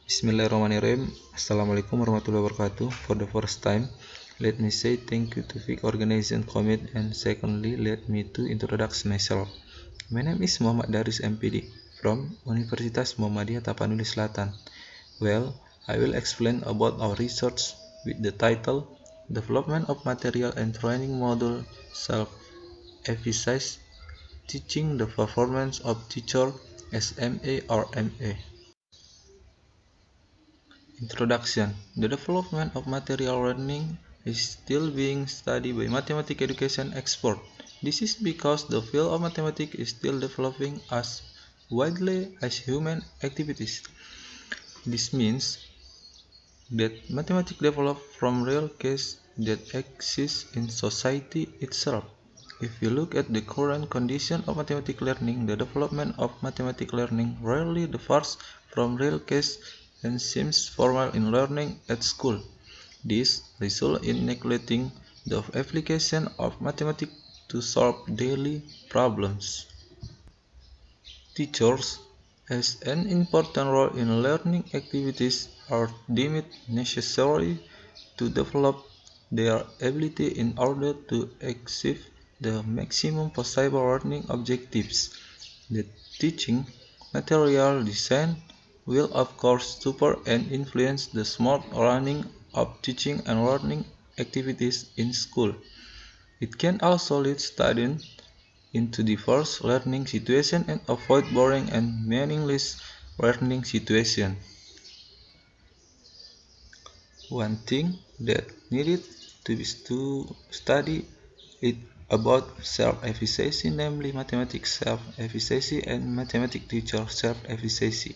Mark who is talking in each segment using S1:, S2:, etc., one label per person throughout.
S1: Bismillahirrahmanirrahim. Assalamualaikum warahmatullahi wabarakatuh. For the first time, let me say thank you to Vic Organization Commit, and secondly, let me to introduce myself. My name is Muhammad Daris MPD from Universitas Muhammadiyah Tapanuli Selatan. Well, I will explain about our research with the title Development of Material and Training Module Self-Efficacy Teaching the Performance of Teacher SMA or MA. Introduction. The development of material learning is still being studied by mathematics education experts. This is because the field of mathematics is still developing as widely as human activities. This means that mathematics develop from real cases that exist in society itself. If you look at the current condition of mathematics learning, the development of mathematics learning rarely differs from real cases and seems formal in learning at school. This results in neglecting the application of mathematics to solve daily problems. Teachers, as an important role in learning activities, are deemed necessary to develop their ability in order to achieve the maximum possible learning objectives. The teaching material design will of course support and influence the smart running of teaching and learning activities in school. It can also lead students into diverse learning situations and avoid boring and meaningless learning situations. One thing that needed to be study it about self-efficacy, namely mathematics self-efficacy and mathematics teacher self-efficacy.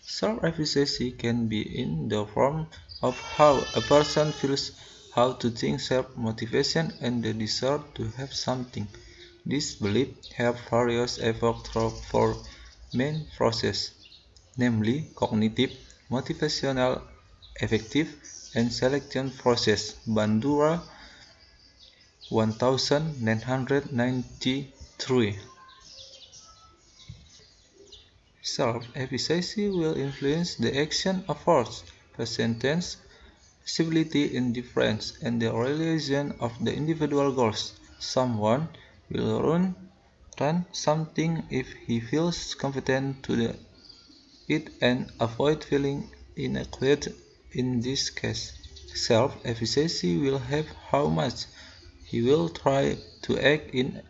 S1: Self-efficacy can be in the form of how a person feels, how to think, self-motivation, and the desire to have something. These beliefs have various effects through four main processes, namely cognitive, motivational, affective, and selection process. Bandura 1993. Self-efficacy will influence the action of force, persistence, stability, indifference, and the realization of the individual goals. Someone will run something if he feels confident to do it and avoid feeling inadequate. In this case, self-efficacy will have how much he will try to act in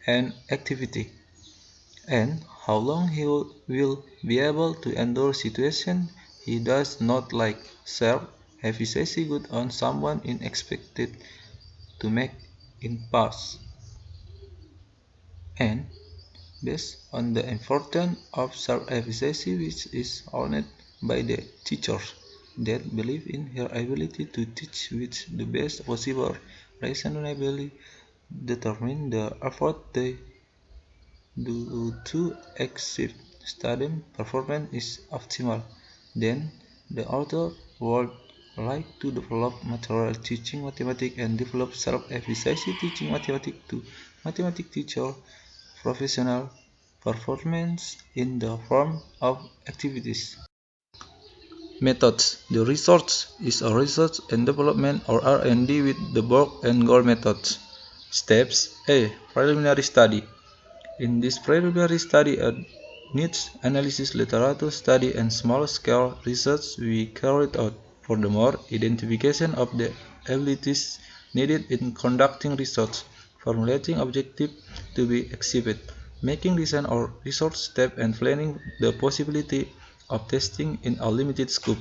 S1: an activity, and how long he will be able to endure situations he does not like. Self-efficacy good on someone is expected to make in past, and based on the importance of self-efficacy, which is honored by the teachers that believe in her ability to teach with the best possible reasonably determine the effort they do to achieve student performance is optimal. Then the author would like to develop material teaching mathematics and develop self-efficacy teaching mathematics to mathematics teacher professional performance in the form of activities. Methods. The research is a research and development or R&D with the work and goal methods. Steps. A. Preliminary study. In this preliminary study, a needs analysis, literature study, and small-scale research we carried out. Furthermore, identification of the abilities needed in conducting research, formulating objectives to be achieved, making design or research step, and planning the possibility of testing in a limited scope.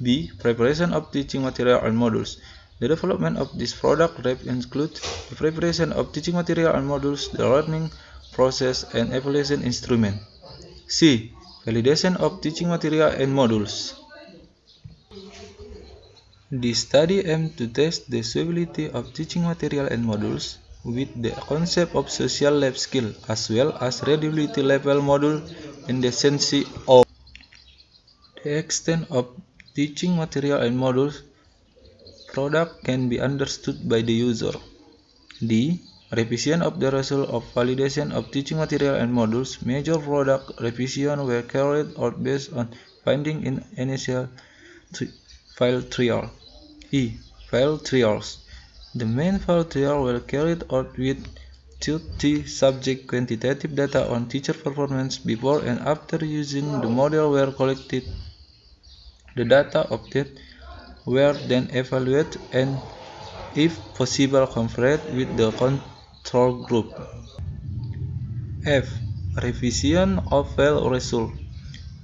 S1: B. Preparation of teaching material and modules. The development of this product includes the preparation of teaching material and modules, the learning process, and evaluation instrument. C. Validation of teaching material and modules. This study aims to test the suitability of teaching material and modules with the concept of social life skill as well as readability level module in the sense of the extent of teaching material and modules product can be understood by the user. D. Revision of the result of validation of teaching material and modules. Major product revision were carried out based on finding in initial file trial. E. File trials. The main file trial were carried out with the subject quantitative data on teacher performance before and after using the model were collected. The data obtained were then evaluated and, if possible, compared with the control group. F. Revision of file results.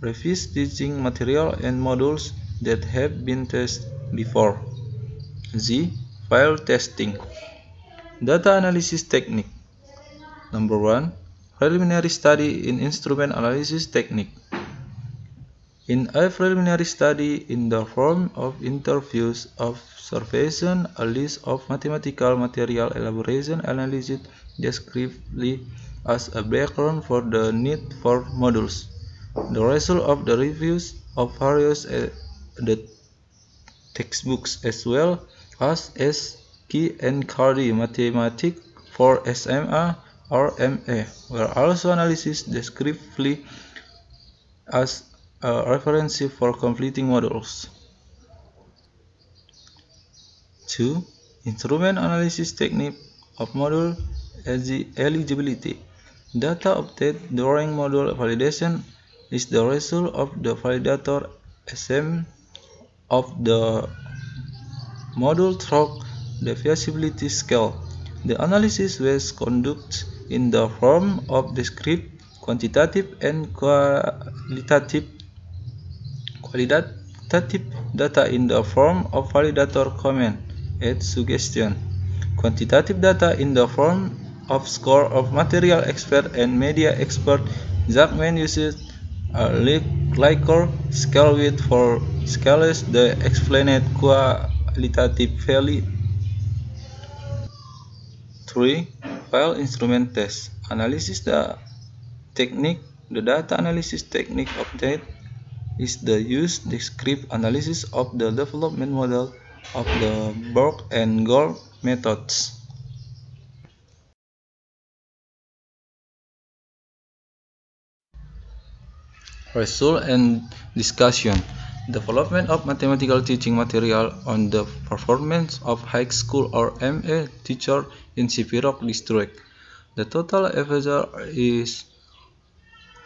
S1: Revise teaching material and modules that have been tested before. Z. File testing. Data analysis technique. Number 1. Preliminary study in instrument analysis technique. In a preliminary study in the form of interviews, observation, a list of mathematical material, elaboration, analysis descriptively as a background for the need for modules. The result of the reviews of various the textbooks as well as Key and Cardy Mathematics for SMA or MA were also analyzed descriptively as a reference for completing modules. 2. Instrument analysis technique of module eligibility. Data obtained during module validation is the result of the validator assessment of the module through the feasibility scale. The analysis was conducted in the form of descriptive, quantitative, and qualitative data in the form of validator comment and suggestion. Quantitative data in the form of score of material expert and media expert. Zachman uses a Likert scale with 4 scales that explained qualitative value. 3. File instrument test. Analysis the technique. The data analysis technique obtained is the use descriptive analysis of the development model of the Borg and Gold methods. Result and discussion. Development of mathematical teaching material on the performance of high school or MA teacher in Sipirok district. The total effort is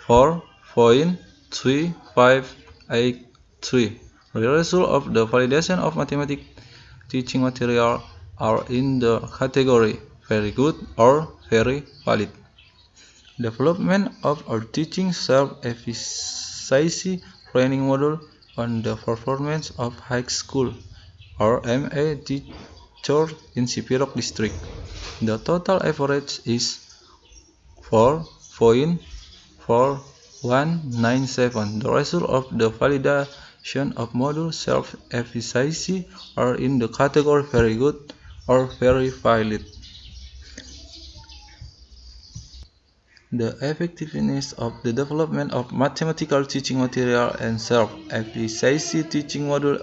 S1: 4.3583. The result of the validation of mathematics teaching material are in the category very good or very valid. Development of our teaching self-efficacy training module on the performance of high school or MA teacher in Sipirok district. The total average is 4.4197. The result of the validation of module self-efficacy are in the category very good or very valid. The effectiveness of the development of mathematical teaching material and self-efficacy teaching module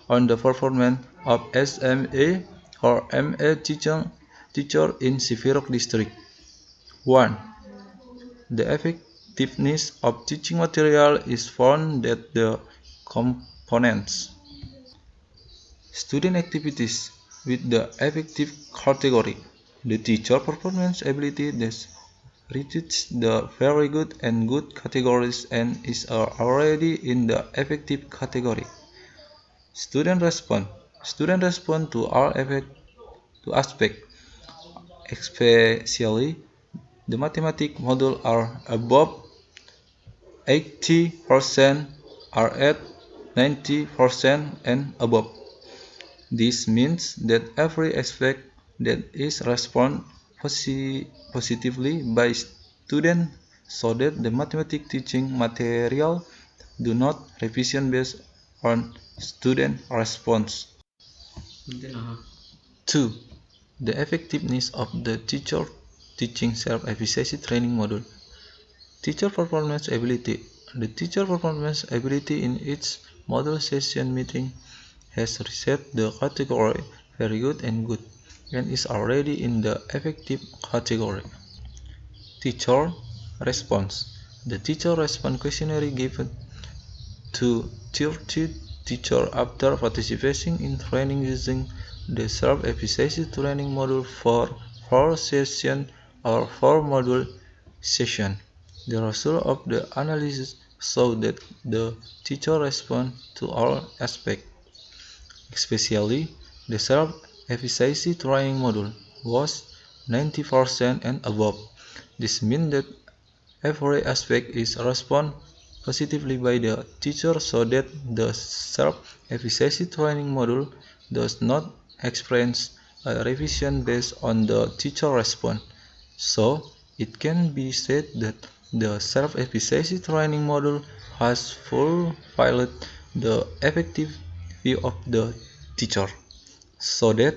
S1: on the performance of SMA or MA teacher in Sipirok district. 1. The effectiveness of teaching material is found that the components. Student activities with the effective category. The teacher performance ability that reaches the very good and good categories and is already in the effective category. Student respond. Student respond to all aspects, especially the mathematics module are above 80%, are at 90% and above. This means that every aspect that is responded positively by students so that the mathematics teaching material do not revision based on student response. 2. The effectiveness of the teacher teaching self-efficacy training module. Teacher performance ability. The teacher performance ability in each module session meeting has reached the category very good and good and is already in the effective category. Teacher response. The teacher response questionnaire given to 30 teachers after participating in training using the self-efficacy training module for 4 sessions or 4 module sessions. The result of the analysis showed that the teacher respond to all aspects, especially the self-efficacy training module was 90% and above. This means that every aspect is responded positively by the teacher so that the self-efficacy training module does not experience a revision based on the teacher response. So, it can be said that the self-efficacy training module has fulfilled the effective view of the teacher, so that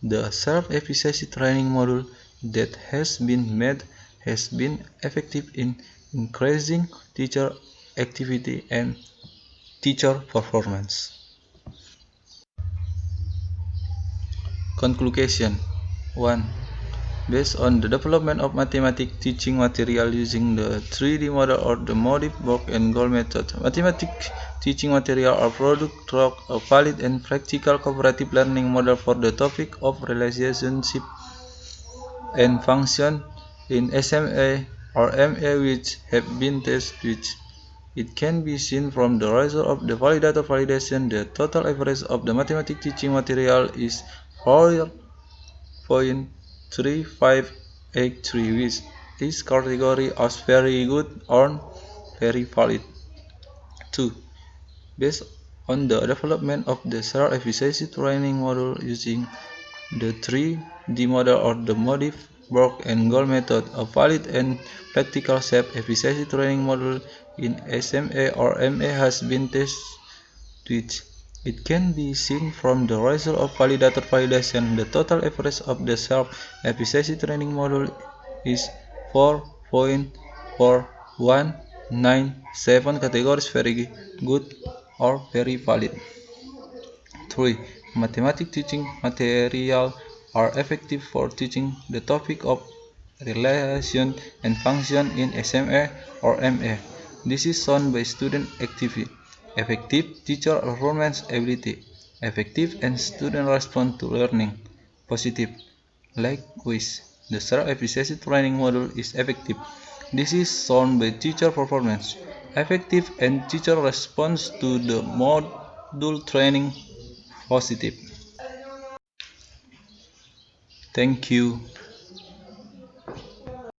S1: the self-efficacy training module that has been made has been effective in increasing teacher activity and teacher performance. Conclusion 1. Based on the development of mathematics teaching material using the 3D model or the Modiff, Borg, and Gold method, mathematics teaching material are produced a valid and practical cooperative learning model for the topic of relationship and function in SMA or MA which have been tested. It can be seen from the result of the validator validation. The total average of the mathematics teaching material is 4.3583, which is category as very good or very valid. 2. Based on the development of the self-efficacy training model using the 3D model or the Modiff, Borg, and Gold method, a valid and practical self-efficacy training model in SMA or MA has been tested. It can be seen from the result of validator validation. The total average of the self-efficacy training model is 4.4197, categories very good or very valid. 3. Mathematics teaching material are effective for teaching the topic of relation and function in SMA or MA. This is shown by student activity, effective teacher performance ability, effective and student response to learning, positive. Likewise, the self-efficacy training module is effective. This is shown by teacher performance, effective and teacher response to the module training, positive. Thank you.